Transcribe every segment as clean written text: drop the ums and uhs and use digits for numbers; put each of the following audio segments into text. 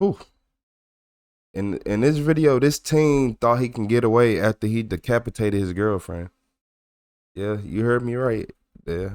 Ooh. In this video, this teen thought he can get away after he decapitated his girlfriend. Yeah, you heard me right. Yeah.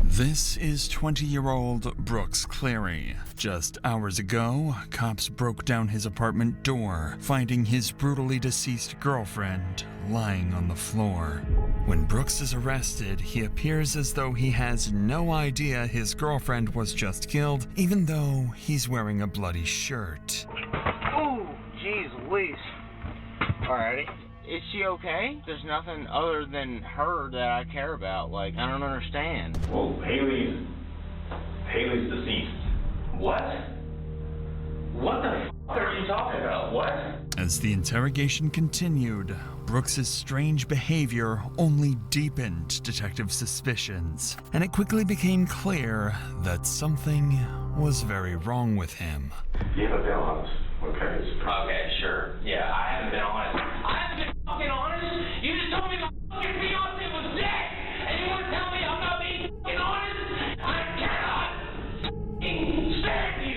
This is 20-year-old Brooks Cleary. Just hours ago, cops broke down his apartment door, finding his brutally deceased girlfriend lying on the floor. When Brooks is arrested, he appears as though he has no idea his girlfriend was just killed, even though he's wearing a bloody shirt. Ooh, jeez Louise. Alrighty. Is she okay? There's nothing other than her that I care about. Like, I don't understand. Well, Haley's deceased. What? What the f*** are you talking about? What? As the interrogation continued, Brooks's strange behavior only deepened detectives' suspicions, and it quickly became clear that something was very wrong with him. You haven't been honest. Okay. Okay, sure. Yeah, I haven't been honest. I haven't been fucking honest. You just told me my fucking fiance was dead, and you want to tell me I'm not being fucking honest? I cannot fucking stand you.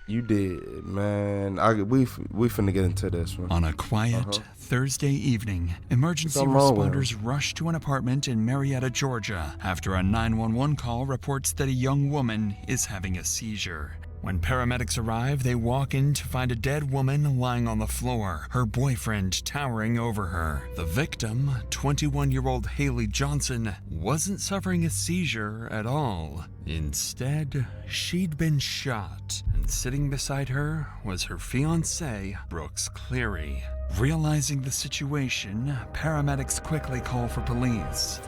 You did, man. We finna get into this one. On a quiet Thursday evening, emergency responders rush to an apartment in Marietta, Georgia, after a 911 call reports that a young woman is having a seizure. When paramedics arrive, they walk in to find a dead woman lying on the floor, her boyfriend towering over her. The victim, 21-year-old Haley Johnson, wasn't suffering a seizure at all. Instead, she'd been shot, and sitting beside her was her fiancé, Brooks Cleary. Realizing the situation, paramedics quickly call for police.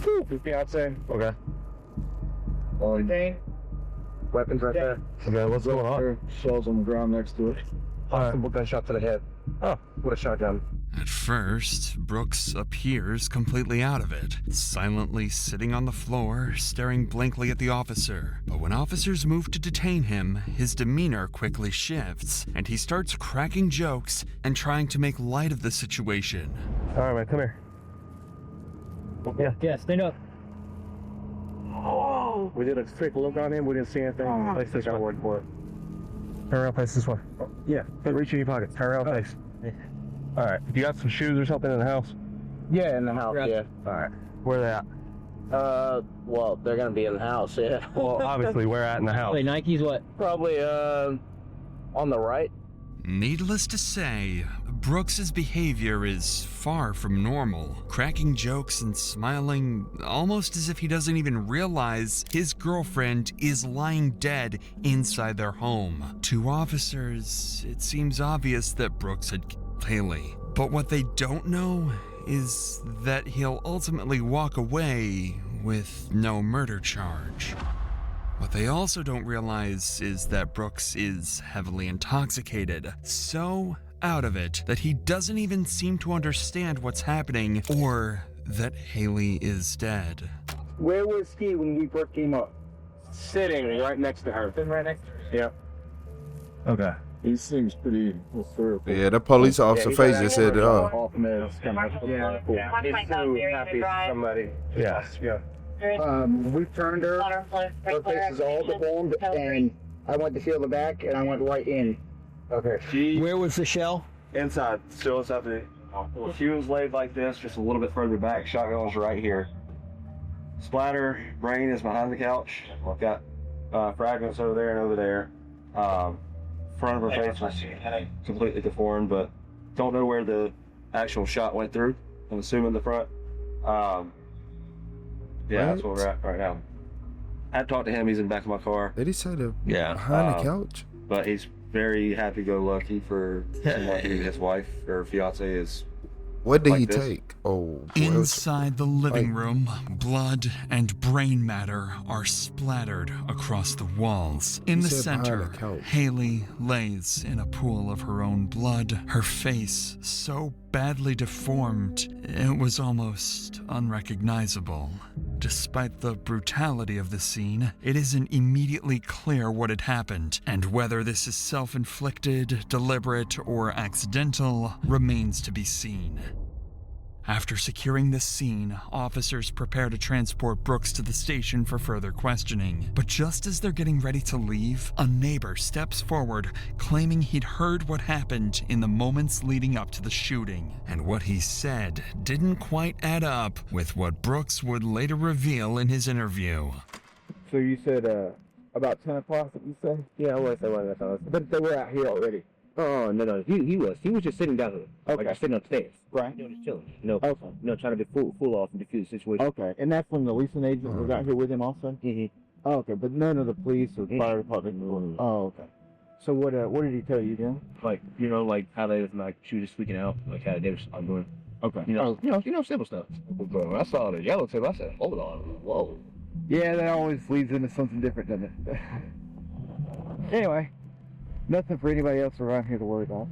Your fiancé. Okay. Anything? Weapons right there. Okay, what's going on? Shells on the ground next to it. Possible gunshot to the head. Oh, what a shotgun. At first, Brooks appears completely out of it, silently sitting on the floor, staring blankly at the officer. But when officers move to detain him, his demeanor quickly shifts, and he starts cracking jokes and trying to make light of the situation. All right, man, come here. Yeah, stand up. Oh, we did a quick look on him. We didn't see anything. Place this word for it. Turn around, face this way. Yeah, reach in your pocket. Turn around, face. All right. You got some shoes or something in the house? Yeah, in the house, yeah. All right. Where they at? Well, they're gonna be in the house, yeah. Well, obviously, where at in the house? Wait, Nikes what? Probably, on the right. Needless to say, Brooks's behavior is far from normal, cracking jokes and smiling almost as if he doesn't even realize his girlfriend is lying dead inside their home. To officers, it seems obvious that Brooks had killed Haley, but what they don't know is that he'll ultimately walk away with no murder charge. What they also don't realize is that Brooks is heavily intoxicated, so out of it that he doesn't even seem to understand what's happening or that Haley is dead. Where was he when we first came up? Sitting right next to her. Sitting right next to her? Yeah. Okay. He seems pretty hysterical. Yeah, the police officer face just said, Off meds. Yeah. Somebody. Yeah. Yeah. We turned her. Her face is all deformed, and I went to feel the back, and I went right in. Okay. Where was the shell? Inside. Still inside the... She was laid like this, just a little bit further back. Shotgun was right here. Splatter, brain is behind the couch. I've got fragments over there and over there. Front of her face was completely deformed, but don't know where the actual shot went through. I'm assuming the front. Yeah, that's where we're at right now. I had talked to him. He's in the back of my car. did he say the Yeah. behind the couch? But he's very happy-go-lucky for someone who his wife or fiance is. What did like he this. take? Oh, boy. Inside the living room, blood and brain matter are splattered across the walls. In He the said behind center, the couch. Haley lays in a pool of her own blood, her face so badly deformed it was almost unrecognizable. Despite the brutality of the scene, it isn't immediately clear what had happened, and whether this is self-inflicted, deliberate, or accidental remains to be seen. After securing the scene, officers prepare to transport Brooks to the station for further questioning. But just as they're getting ready to leave, a neighbor steps forward, claiming he'd heard what happened in the moments leading up to the shooting. And what he said didn't quite add up with what Brooks would later reveal in his interview. So you said about 10 o'clock, did you say? Yeah, I was at 1 o'clock. But they were out here already. Oh, no. He was just sitting down here. Okay. Like sitting upstairs. Right. Just chilling. No. Okay. No, trying to be fool off and defuse the situation. Okay. And that's when the leasing agent was out here with him also? Mm-hmm. Oh, okay. But none of the police or fire department were. Oh, okay. So what did he tell you then? Like, like how they was like she was just freaking out, like how they was doing. Okay. Simple stuff. Bro, I saw the yellow tape. I said, hold on, whoa. Yeah, that always leads into something different, doesn't it? Anyway, nothing for anybody else around here to worry about.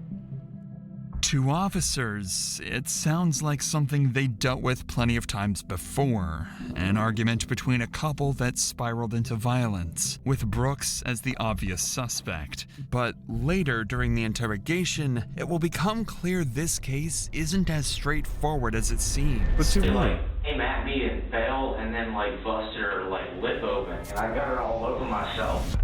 To officers, it sounds like something they dealt with plenty of times before. An argument between a couple that spiraled into violence, with Brooks as the obvious suspect. But later during the interrogation, it will become clear this case isn't as straightforward as it seems. What you It mean? like came at me and fell and then like busted her like lip open and I got her all over myself.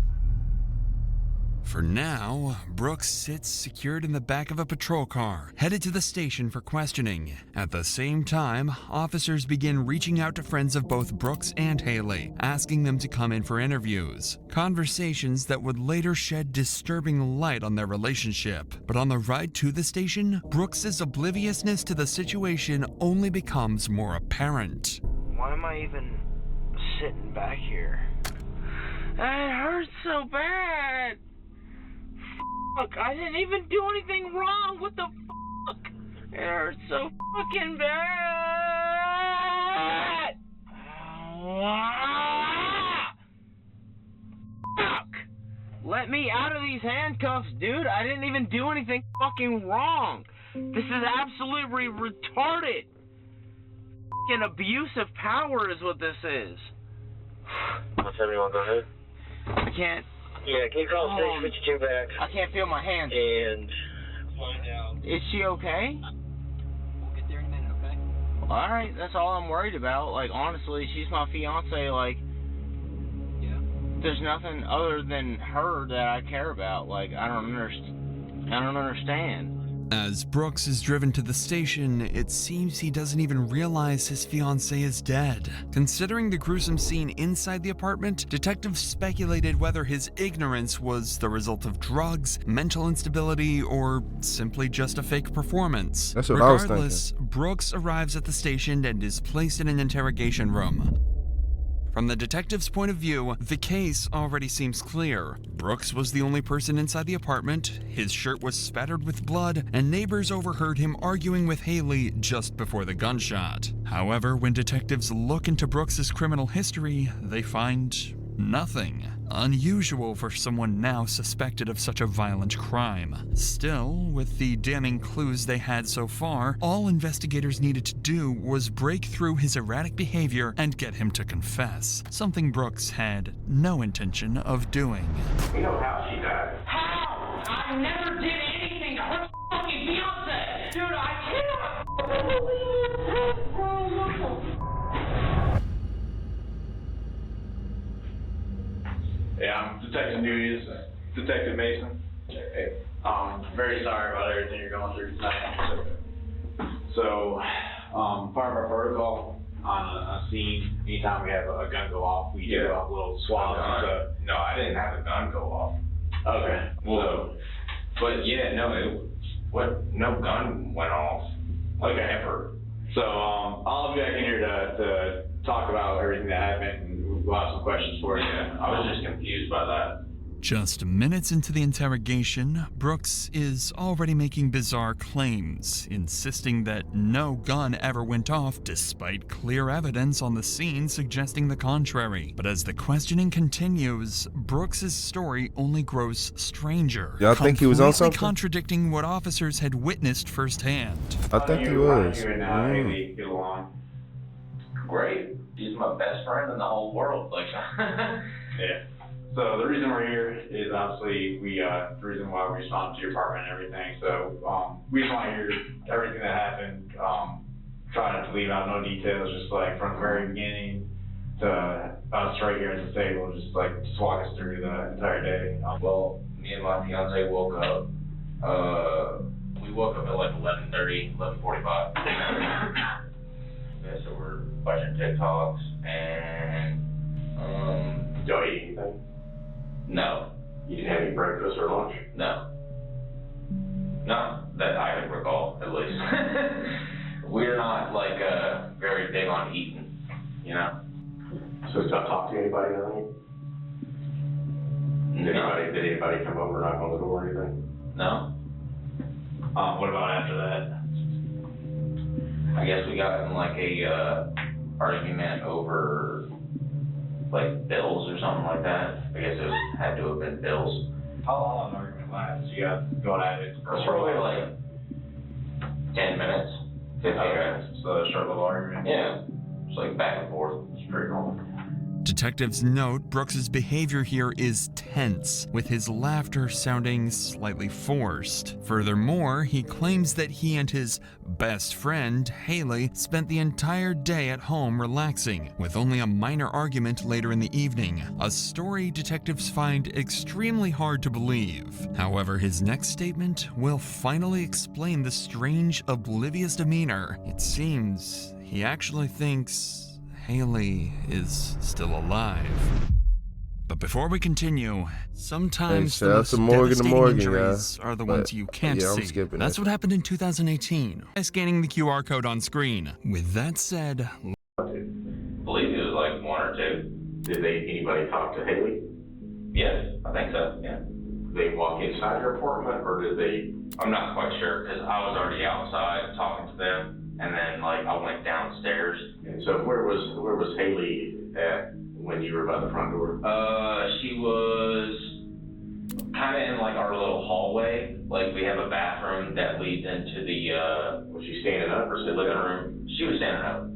For now, Brooks sits secured in the back of a patrol car, headed to the station for questioning. At the same time, officers begin reaching out to friends of both Brooks and Haley, asking them to come in for interviews. Conversations that would later shed disturbing light on their relationship. But on the ride to the station, Brooks's obliviousness to the situation only becomes more apparent. Why am I even sitting back here? It hurts so bad. Fuck, I didn't even do anything wrong. What the fuck? It hurts so fucking bad. Fuck. Let me out of these handcuffs, dude. I didn't even do anything fucking wrong. This is absolutely retarded. Fucking abuse of power is what this is. What's everyone go ahead? I can't. Yeah, can you call Oh. 652 back I can't feel my hands. and find out? Is she okay? We'll get there in a minute, okay? Alright, that's all I'm worried about. Like, honestly, she's my fiance. Like, Yeah. there's nothing other than her that I care about. Like, I don't understand. As Brooks is driven to the station, it seems he doesn't even realize his fiancée is dead. Considering the gruesome scene inside the apartment, detectives speculated whether his ignorance was the result of drugs, mental instability, or simply just a fake performance. That's what I was Regardless, Brooks arrives at the station and is placed in an interrogation room. From the detective's point of view, the case already seems clear. Brooks was the only person inside the apartment, his shirt was spattered with blood, and neighbors overheard him arguing with Haley just before the gunshot. However, when detectives look into Brooks's criminal history, they find nothing. Unusual for someone now suspected of such a violent crime. Still, with the damning clues they had so far, all investigators needed to do was break through his erratic behavior and get him to confess, something Brooks had no intention of doing. We know how she died. How? I never did anything to her fucking fiance! Dude, I Yeah, I'm Detective Newey, Detective Mason. Hey, very sorry about everything you're going through tonight. So, part of our protocol on a scene, anytime we have a gun go off, we do a little swab. No, I didn't have a gun go off. Okay. Well, but yeah, no gun went off, like ever. So, I'll be back in here to talk about everything that happened. We'll have some questions for you. I was just confused by that. Just minutes into the interrogation, Brooks is already making bizarre claims, insisting that no gun ever went off despite clear evidence on the scene suggesting the contrary. But as the questioning continues, Brooks's story only grows stranger. Y'all think he was on completely something? contradicting what officers had witnessed firsthand. I think he was. You and Haley get along. Great. He's my best friend in the whole world. Like, yeah. So the reason we're here is obviously the reason why we responded to your apartment and everything. So we just want to hear everything that happened try not to leave out no details, just like from the very beginning to us right here at the table, just walk us through the entire day. Well, me and my fiance woke up. We woke up at like 11:30, 11:45. Yeah, so we're watching TikToks and Y'all eat anything? no, You didn't have any breakfast or lunch? no, not that I can recall at least. We're not like very big on eating, you know. So did y'all talk to anybody or anything? Did anybody come over, knock on the door or anything? No. What about after that? I guess we got in like a argument over like bills or something like that. I guess it had to have been bills. How long an argument lasts? You guys going at it? It's probably like 10 minutes, 15 minutes. So a short little argument? Yeah, it's like back and forth. It's pretty normal. Detectives note Brooks's behavior here is tense, with his laughter sounding slightly forced. Furthermore, he claims that he and his best friend, Haley, spent the entire day at home relaxing, with only a minor argument later in the evening, a story detectives find extremely hard to believe. However, his next statement will finally explain the strange, oblivious demeanor. It seems he actually thinks Haley is still alive. But before we continue, sometimes Hey, the shout out most to Morgan devastating Morgan, injuries guys. are the But, ones you can't yeah, I'm see. skipping That's it. what happened in 2018 by scanning the QR code on screen. With that said, I believe it was like 1 or 2. Did anybody talk to Haley? Yes, I think so, yeah. Did they walk inside your apartment or did they? I'm not quite sure because I was already outside talking to them. And then, like, I went downstairs. And so where was Haley at when you were by the front door? She was kind of in, like, our little hallway. Like, we have a bathroom that leads into the, Was she standing up or the sitting living down? room. She was standing up.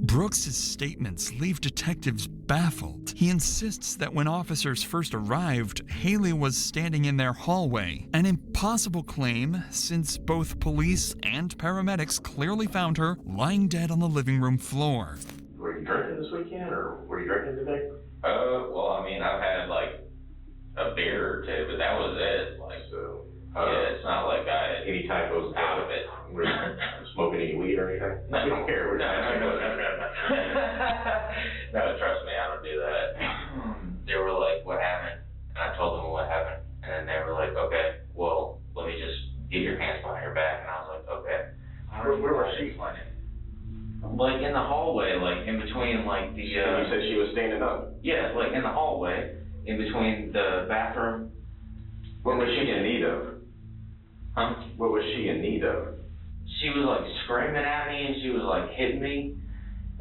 Brooks' statements leave detectives baffled. He insists that when officers first arrived, Haley was standing in their hallway, an impossible claim since both police and paramedics clearly found her lying dead on the living room floor. Were you drinking this weekend or were you drinking today? Well, I mean, I've had, like, a beer or 2, but that was it. Like, So, yeah, it's not like I any type of out of it. Were you smoking any weed or anything? No. We don't care. We're No, just no, trust me, I don't do that. They were like, what happened? And I told them what happened. And then they were like, okay, well, let me just get your hands behind your back. And I was like, okay. Where was she? Like in the hallway, like in between like the, You said she was standing up. yeah, like in the hallway, in between the bathroom. What was she in need of? Huh? What was she in need of? She was like screaming at me and she was like hitting me.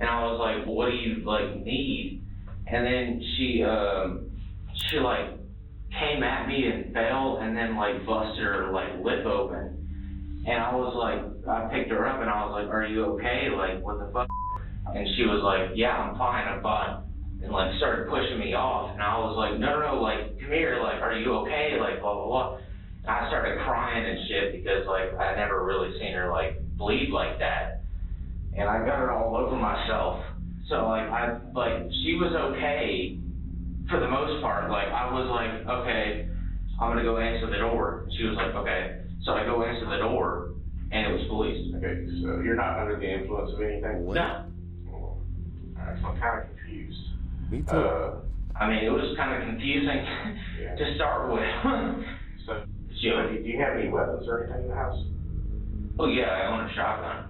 And I was like, what do you like need? And then she like came at me and fell and then like busted her like lip open. And I was like, I picked her up and I was like, are you okay? Like, what the fuck? And she was like, yeah, I'm fine. And like started pushing me off. And I was like, no, like, come here. Like, are you okay? Like, blah, blah, blah. And I started crying and shit because like I never really seen her like bleed like that. And I got her all over myself. So like she was okay for the most part. Like I was like, okay, I'm gonna go answer the door. She was like, okay. So I go answer the door and it was police. Okay, so you're not under the influence of anything? No. Alright, so I'm kind of confused. Me too. I mean, it was kind of confusing Yeah. to start with. So, do you have any weapons or anything in the house? Oh yeah, I own a shotgun.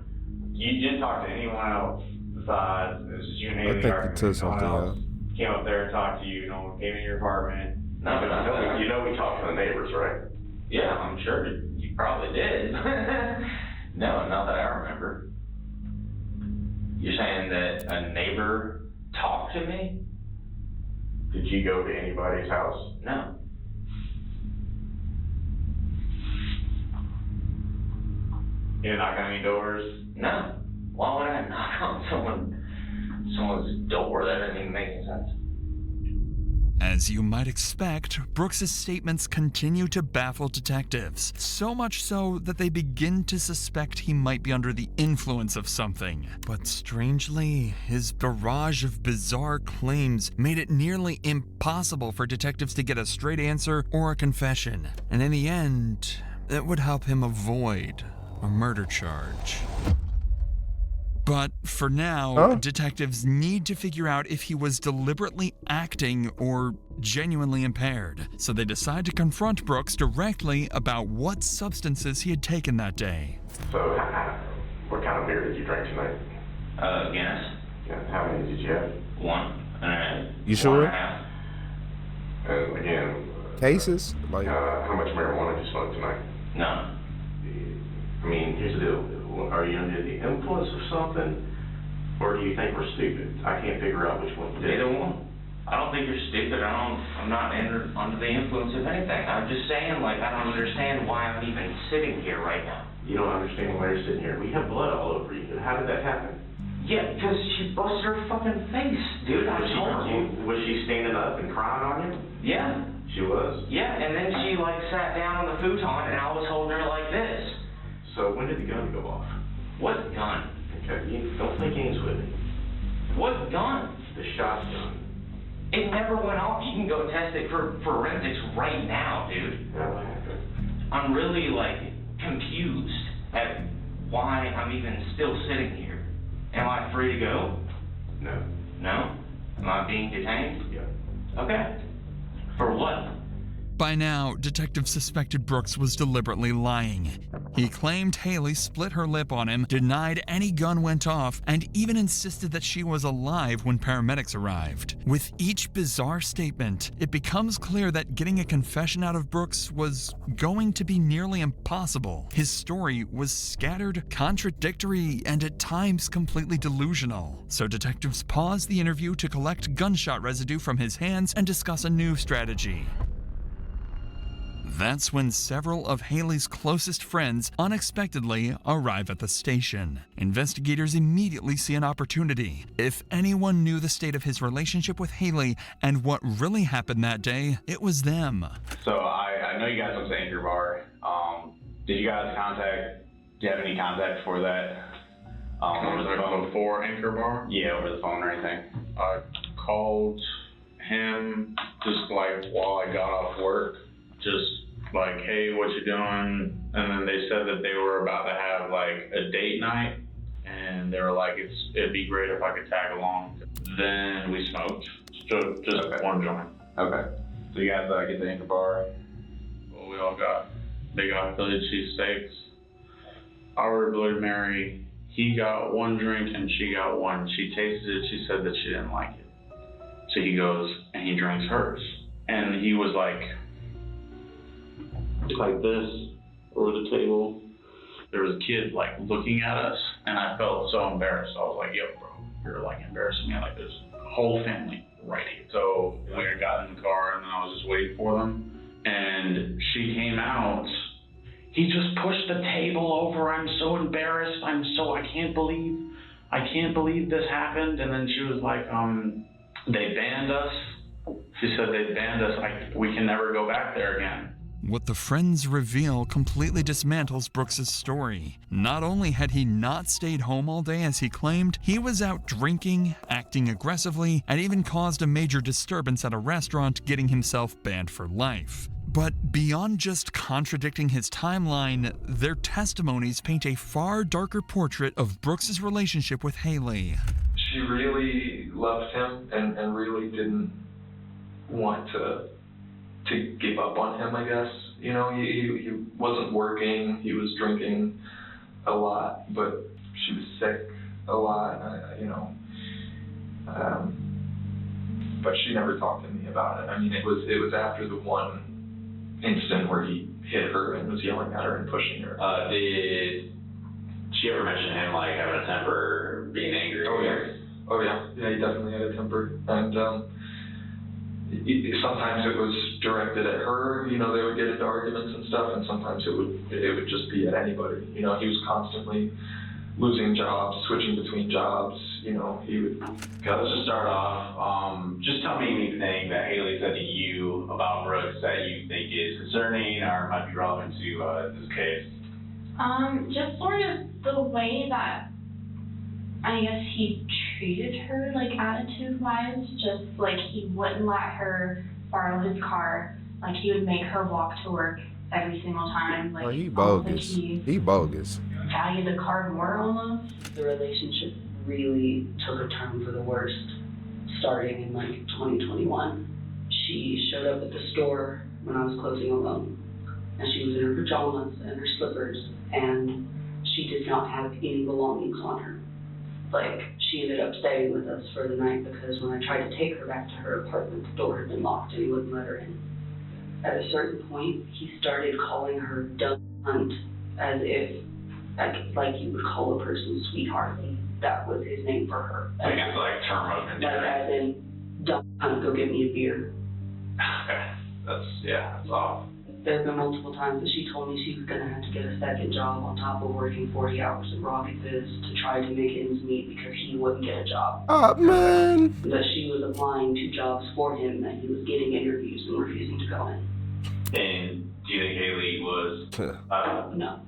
You didn't talk to anyone else besides, this is you and Haley. I think you arguing. took No one something else out. came up there and talked to you, no one came in your apartment. No, You know we talked to the neighbors, right? Yeah, I'm sure you probably did. No, not that I remember. You're saying that a neighbor talked to me? Did you go to anybody's house? No. You didn't knock on any doors? No. Why would I knock on someone's door? That doesn't even make any sense. As As you might expect, Brooks's statements continue to baffle detectives, so much so that they begin to suspect he might be under the influence of something. But strangely, his barrage of bizarre claims made it nearly impossible for detectives to get a straight answer or a confession, and in the end, it would help him avoid a murder charge. But for now, detectives need to figure out if he was deliberately acting or genuinely impaired. So they decide to confront Brooks directly about what substances he had taken that day. So, what kind of beer did you drink tonight? Guinness. Yeah, how many did you have? One. You sure? 1.5. And again, Cases? Like, how much marijuana did you smoke tonight? None. I mean, here's the deal. Are you under the influence of something, or do you think we're stupid? I can't figure out which one you did. Neither one. I don't think you're stupid. I'm not under the influence of anything. I'm just saying, like, I don't understand why I'm even sitting here right now. You don't understand why you're sitting here. We have blood all over you. How did that happen? Yeah, because she busted her fucking face, dude. Was she standing up and crying on you? Yeah. She was? Yeah, and then she, like, sat down on the futon, and I was holding her like this. So when did the gun go off? What gun? Okay, you don't play games with me. What gun? The shotgun. It never went off. You can go test it for forensics right now, dude. Yeah, what happened? I'm really, like, confused at why I'm even still sitting here. Am I free to go? No. No? Am I being detained? Yeah. Okay. For what? by now, detectives suspected Brooks was deliberately lying. He claimed Haley split her lip on him, denied any gun went off, and even insisted that she was alive when paramedics arrived. With each bizarre statement, it becomes clear that getting a confession out of Brooks was going to be nearly impossible. His story was scattered, contradictory, and at times completely delusional. So detectives paused the interview to collect gunshot residue from his hands and discuss a new strategy. That's when several of Haley's closest friends unexpectedly arrive at the station. Investigators immediately see an opportunity. If anyone knew the state of his relationship with Haley and what really happened that day, it was them. So I know you guys went to Anchor Bar. Did you guys do you have any contact for that? Was that before Anchor Bar? Yeah, over the phone or anything? I called him just like while I got off work, just like, hey, what you doing? And then they said that they were about to have like a date night, and they were like, it'd be great if I could tag along. Then we smoked, just Okay. one joint. Okay. So you guys get to Anchor Bar? Well, they got Philly cheesesteaks. I ordered Bloody Mary. He got one drink and she got one. She tasted it. She said that she didn't like it. So he goes and he drinks hers. And he was like this over the table. There was a kid like looking at us, and I felt so embarrassed. I was like, yo, bro, you're like embarrassing me. Like there's a whole family right here. So we got in the car, and then I was just waiting for them. And she came out. He just pushed the table over. I'm so embarrassed. I can't believe this happened. And then she was like, they banned us. She said they banned us. We can never go back there again. What the friends reveal completely dismantles Brooks' story. Not only had he not stayed home all day as he claimed, he was out drinking, acting aggressively, and even caused a major disturbance at a restaurant, getting himself banned for life. But beyond just contradicting his timeline, their testimonies paint a far darker portrait of Brooks' relationship with Haley. She really loved him and really didn't want to give up on him, I guess. You know, he wasn't working, he was drinking a lot, but she was sick a lot, but she never talked to me about it. I mean, it was after the one incident where he hit her and was yelling at her and pushing her. Did she ever mention him, like, having a temper, being angry? Oh yeah, he definitely had a temper, and sometimes it was directed at her, you know, they would get into arguments and stuff, and sometimes it would just be at anybody. You know, he was constantly losing jobs, switching between jobs. You know, he would. Okay, let's just start off. Just tell me anything that Haley said to you about Brooks that you think is concerning or might be relevant to this case. Just sort of the way that I guess he treated her, like attitude-wise, just like he wouldn't let her borrow his car. Like he would make her walk to work every single time. Like, Oh, he almost like bogus. he He bogus. valued the car more almost. The relationship really took a turn for the worst, starting in like 2021. She showed up at the store when I was closing alone, and she was in her pajamas and her slippers, and she did not have any belongings on her. Like, she ended up staying with us for the night because when I tried to take her back to her apartment, the door had been locked and he wouldn't let her in. At a certain point, he started calling her dumb cunt, as if, like you would call a person sweetheart. That was his name for her. I think it's like term of endearment. Like as in, dumb cunt, go get me a beer. Okay, that's off. There have been multiple times that she told me she was going to have to get a second job on top of working 40 hours at Rocket Fizz to try to make ends meet because he wouldn't get a job. Oh, man. That she was applying to jobs for him, that he was getting interviews and refusing to go in. And do you think Haley was? No.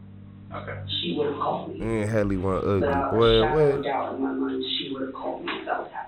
Okay. She would have called me. And Haley went ugly. Without a Well, shadow of doubt in my mind, she would have called me if that was happening.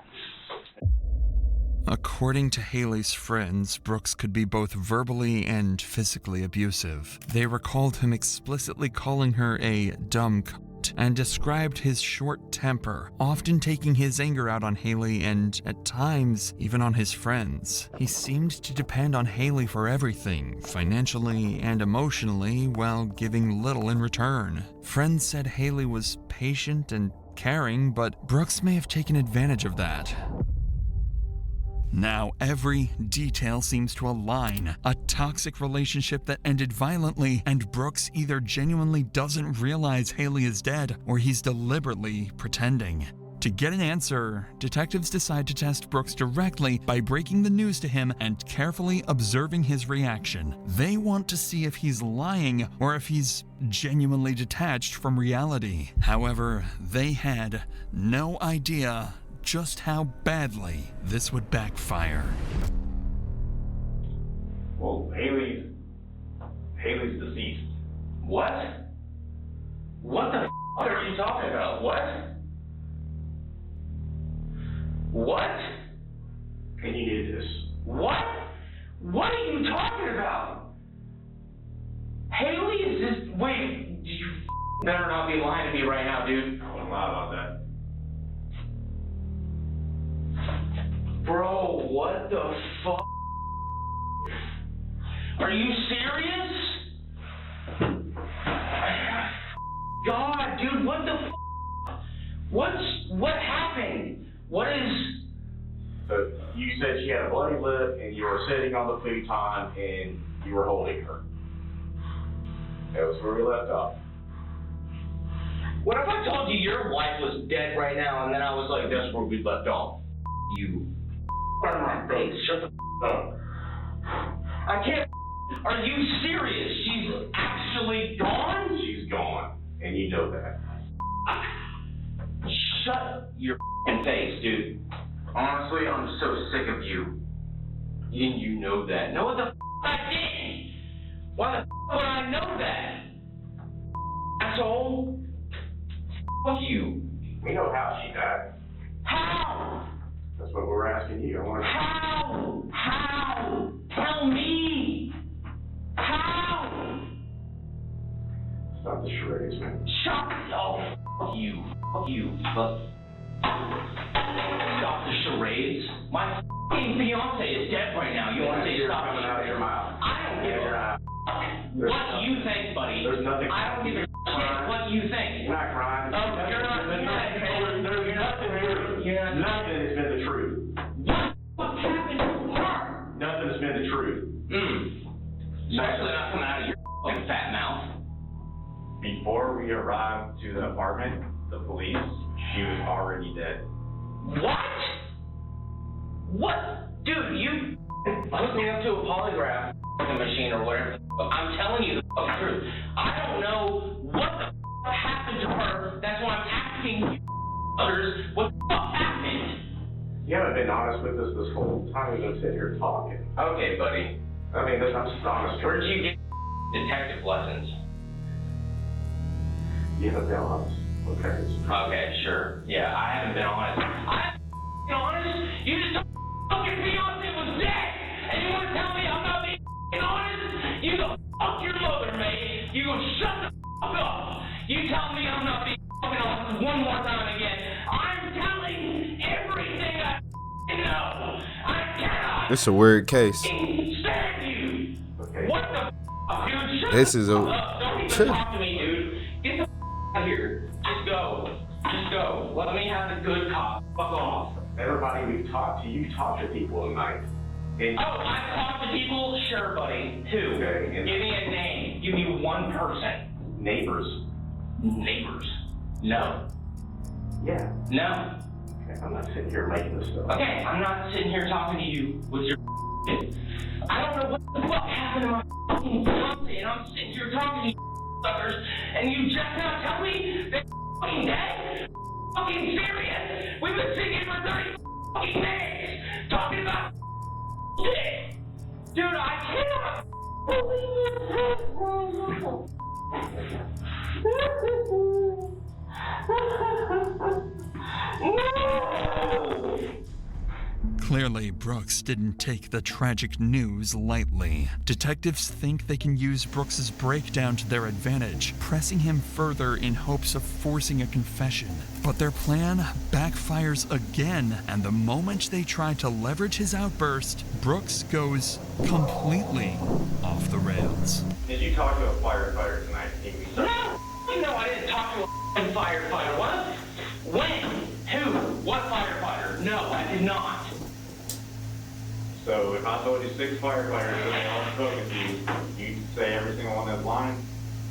According to Haley's friends, Brooks could be both verbally and physically abusive. They recalled him explicitly calling her a dumb cunt and described his short temper, often taking his anger out on Haley and, at times, even on his friends. He seemed to depend on Haley for everything, financially and emotionally, while giving little in return. Friends said Haley was patient and caring, but Brooks may have taken advantage of that. Now every detail seems to align. A toxic relationship that ended violently, and Brooks either genuinely doesn't realize Haley is dead, or he's deliberately pretending. To get an answer, detectives decide to test Brooks directly by breaking the news to him and carefully observing his reaction. They want to see if he's lying or if he's genuinely detached from reality. However, they had no idea just how badly this would backfire. Well, Haley's deceased. What? What the f*** are you talking about? What? What? And you need this. What? What are you talking about? Haley is just... Wait, you better not be lying to me right now, dude. I wouldn't lie about that. Bro, what the fuck? Are you serious? God, dude, what the fuck? What happened? What is... So you said she had a bloody lip and you were sitting on the futon and you were holding her. That was where we left off. What if I told you your wife was dead right now and then I was like, that's where we left off? You. Out of my face. Shut the up. I can't. Are you serious? She's actually gone? She's gone, and you know that. Shut your face, dude. Honestly, I'm so sick of you. You know that. No, what the I didn't. Why the would I know that? Asshole. Fuck you. We know how she died. How? That's what we're asking you. How? How? Tell me. How? Stop the charades, man. Shut up. Fuck you. Fuck you. Stop the charades. My fucking fiance is dead right now. You want to say stop coming out of your mouth. I don't give a what you think, buddy. There's nothing. I don't give a shit what you think. You're not crying. Oh, you're not. There's nothing here. Nothing has been the truth. What happened to her? Nothing has been the truth. Especially not coming out of your fucking fat mouth. Before we arrived to the apartment, the police, she was already dead. What? What? Dude, you hooked me up to a polygraph machine or whatever. I'm telling you the fucking truth. I don't know what the happened to her. That's why I'm asking you others what the fuck happened. You haven't been honest with us this whole time. We've been sitting here talking. Okay, buddy. I mean, I'm just honest. Where'd you get detective lessons? You haven't been honest. Okay. Okay, sure. Yeah, I haven't been honest. I haven't been honest? You just told me your fiance was dead, and you want to tell me I'm not being honest? You go fuck your mother, mate. You go shut the fuck up. You tell me I'm not being honest one more time again. I'm telling everything I know. I cannot This a weird case. stand you. Okay. What the fuck, dude? Shut This the is fuck a- up. Don't even talk to me, dude. Get the out of here. Just go. Just go. Let me have the good cop. Fuck off. Everybody we've talked to, you talk to people at night. And Oh, I've talked to people? Sure, buddy. Who? Okay, and- Give me a name. Give me one person. neighbors. Neighbors. No. Yeah. No. Okay, I'm not sitting here making this stuff. Okay, I'm not sitting here talking to you with your I don't know what the fuck happened to my fucking fiance, and I'm sitting here talking to you suckers, and you just now tell me they're fucking dead? Fucking serious? We've been sitting here for 30 fucking minutes talking about shit. Dude, I cannot No! Clearly, Brooks didn't take the tragic news lightly. Detectives think they can use Brooks's breakdown to their advantage, pressing him further in hopes of forcing a confession. But their plan backfires again, and the moment they try to leverage his outburst, Brooks goes completely off the rails. Did you talk to a firefighter tonight? No! You know I didn't talk to a f***ing firefighter. What? When? Who? What firefighter? No, I did not. So if I told you 6 firefighters that they all spoken to you, you'd say every single one that's lying?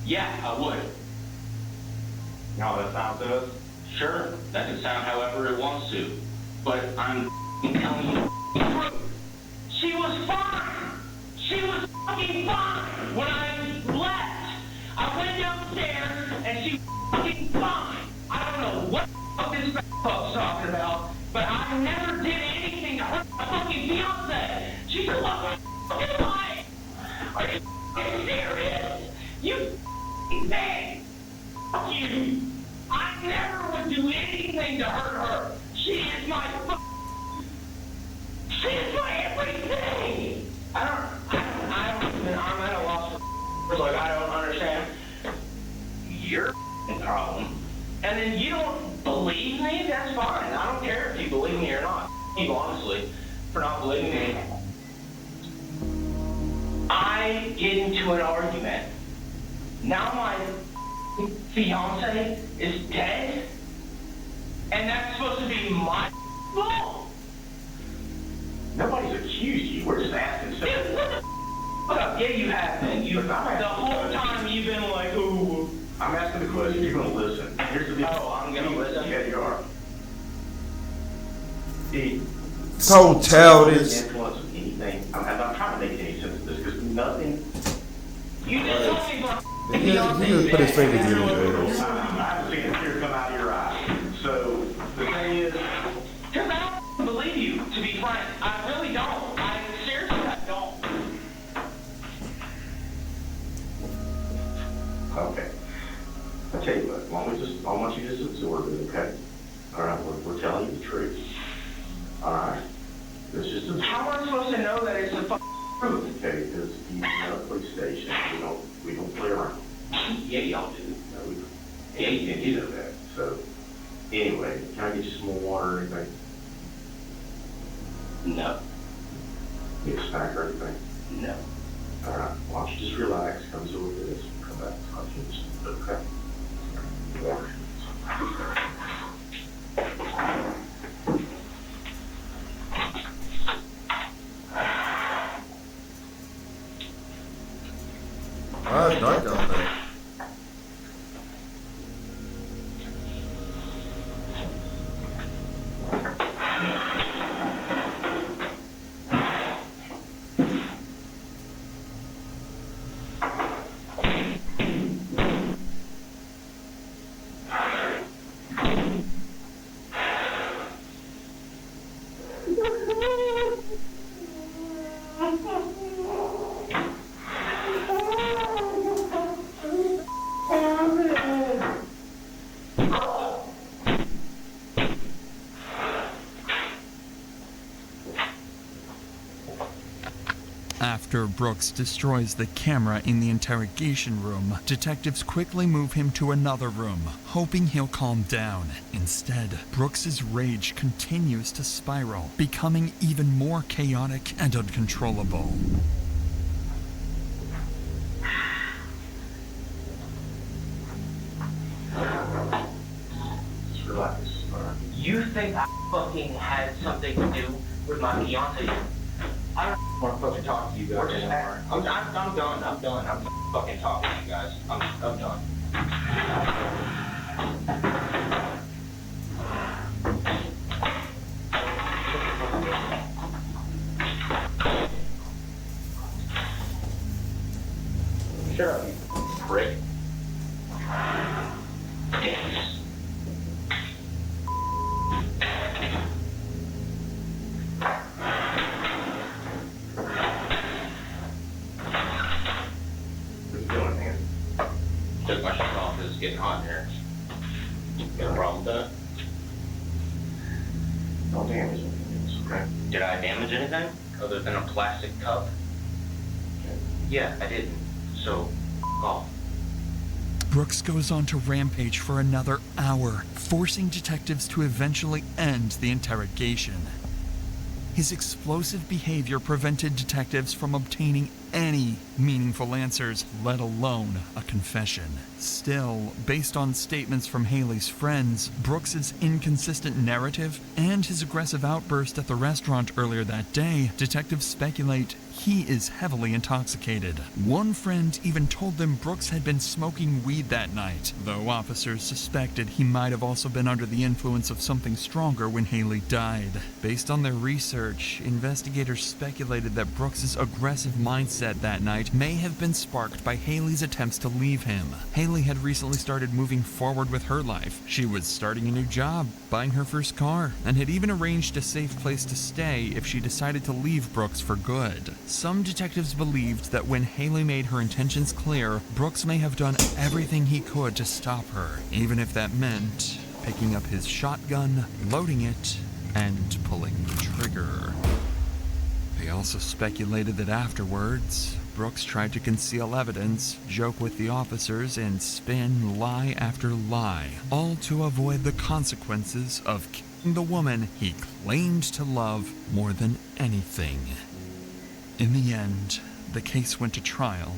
Yeah, I would. You know how that sounds to us? Sure, that can sound however it wants to. But I'm telling you the truth. She was fine. She was fucking fine when I left. I went downstairs and she was fucking fine. I don't know what the fuck this fuck's talking about, but I never did anything to hurt my fucking fiance. She's a fucking lie. Are you fucking serious? You fucking thing. Fuck you. I never would do anything to hurt her. She is my she is my everything. I'm at a loss for like I don't understand your problem. And then you don't believe me? That's fine. I don't care if you believe me or not. You honestly for not believing me. I get into an argument. Now my fiance is dead, and that's supposed to be my fault. Nobody's accused you. We're just asking Dude, what the fuck? Yeah, you have been. The whole time you've been like, ooh. I'm asking the question. You're gonna listen. Here's the deal. Oh, I'm gonna listen? Yeah, you are. Don't tell this. Influence of anything. I'm trying to make any sense of this because nothing. You just told me, bro. He just put his fingers in his I ears. haven't seen a tear come out of your eye. So the thing is, Because I don't believe you, to be frank. I really don't. I seriously, I don't. okay. I tell you what, I want you to just absorb it, okay? All right, we're telling you the truth. All right. Let's just absorb. How am I supposed to know that it's the fucking truth? Okay, because you're at a police station. We don't play around. Yeah, y'all do. No, we don't. Yeah, you know that. So, anyway, can I get you some more water or anything? No. Get a snack or anything? No. All right. Why don't you just relax, come absorb this, we'll come back and talk to you. Okay? Water. Why is it dark out there? After Brooks destroys the camera in the interrogation room, detectives quickly move him to another room, hoping he'll calm down. Instead, Brooks's rage continues to spiral, becoming even more chaotic and uncontrollable. Just relax. You think I fucking had something to do with my fiance? I don't want to fucking talk to you guys anymore. I'm done. I'm done. I'm fucking talking to you guys. I'm done. Shut up, you prick. Dicks. Took my shirt off because it's getting hot in here. Got a problem with that? Don't damage anything, okay? Did I damage anything other than a plastic cup? Okay. Yeah, I didn't. So, off. Brooks goes on to rampage for another hour, forcing detectives to eventually end the interrogation. His explosive behavior prevented detectives from obtaining any meaningful answers, let alone a confession. Still, based on statements from Haley's friends, Brooks's inconsistent narrative, and his aggressive outburst at the restaurant earlier that day, detectives speculate he is heavily intoxicated. One friend even told them Brooks had been smoking weed that night, though officers suspected he might have also been under the influence of something stronger when Haley died. Based on their research, investigators speculated that Brooks's aggressive mindset that night may have been sparked by Haley's attempts to leave him. Haley had recently started moving forward with her life. She was starting a new job, buying her first car, and had even arranged a safe place to stay if she decided to leave Brooks for good. Some detectives believed that when Haley made her intentions clear, Brooks may have done everything he could to stop her, even if that meant picking up his shotgun, loading it, and pulling the trigger. They also speculated that afterwards, Brooks tried to conceal evidence, joke with the officers, and spin lie after lie, all to avoid the consequences of killing the woman he claimed to love more than anything. In the end, the case went to trial,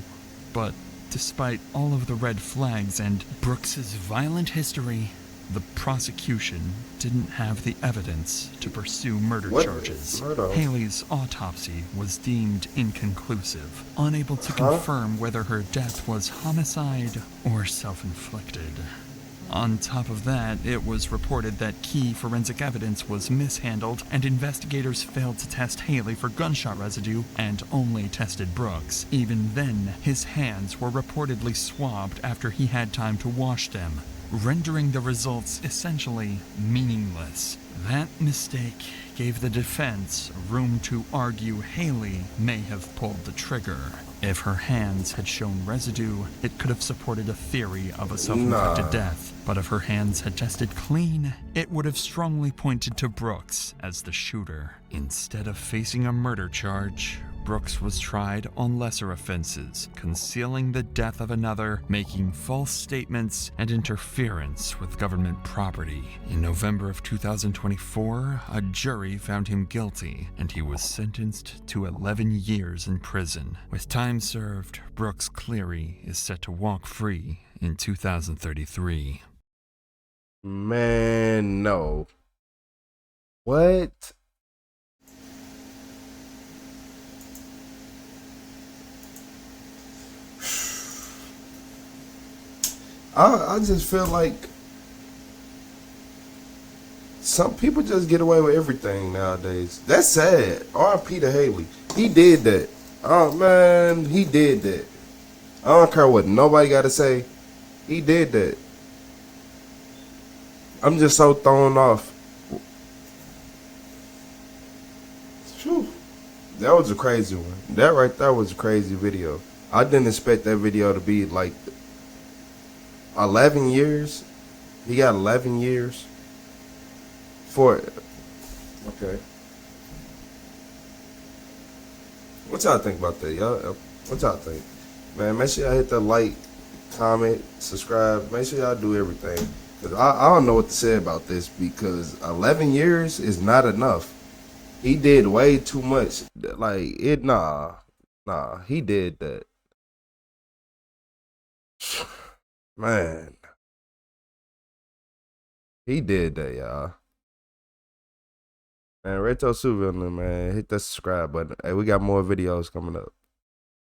but despite all of the red flags and Brooks's violent history, the prosecution didn't have the evidence to pursue murder charges. Haley's autopsy was deemed inconclusive, unable to confirm whether her death was homicide or self-inflicted. On top of that, it was reported that key forensic evidence was mishandled, and investigators failed to test Haley for gunshot residue and only tested Brooks. Even then, his hands were reportedly swabbed after he had time to wash them, rendering the results essentially meaningless. That mistake gave the defense room to argue Haley may have pulled the trigger. If her hands had shown residue, it could have supported a theory of a self-inflicted death. But if her hands had tested clean, it would have strongly pointed to Brooks as the shooter. Instead of facing a murder charge, Brooks was tried on lesser offenses, concealing the death of another, making false statements, and interference with government property. In November of 2024, a jury found him guilty, and he was sentenced to 11 years in prison. With time served, Brooks Cleary is set to walk free in 2033. Man, no. What? I just feel like some people just get away with everything nowadays. That's sad. R.I.P. to Haley. He did that. Oh man, he did that. I don't care what nobody got to say. He did that. I'm just so thrown off. Whew. That was a crazy one. That right there was a crazy video. I didn't expect that video to be like 11 years. He got 11 years for it. Okay. What y'all think about that, y'all? What y'all think? Man, make sure y'all hit that like, comment, subscribe. Make sure y'all do everything. Cause I don't know what to say about this because 11 years is not enough. He did way too much. Like, nah, he did that. Man. He did that, y'all. Man, RetroTheCeo, man, hit that subscribe button. Hey, we got more videos coming up.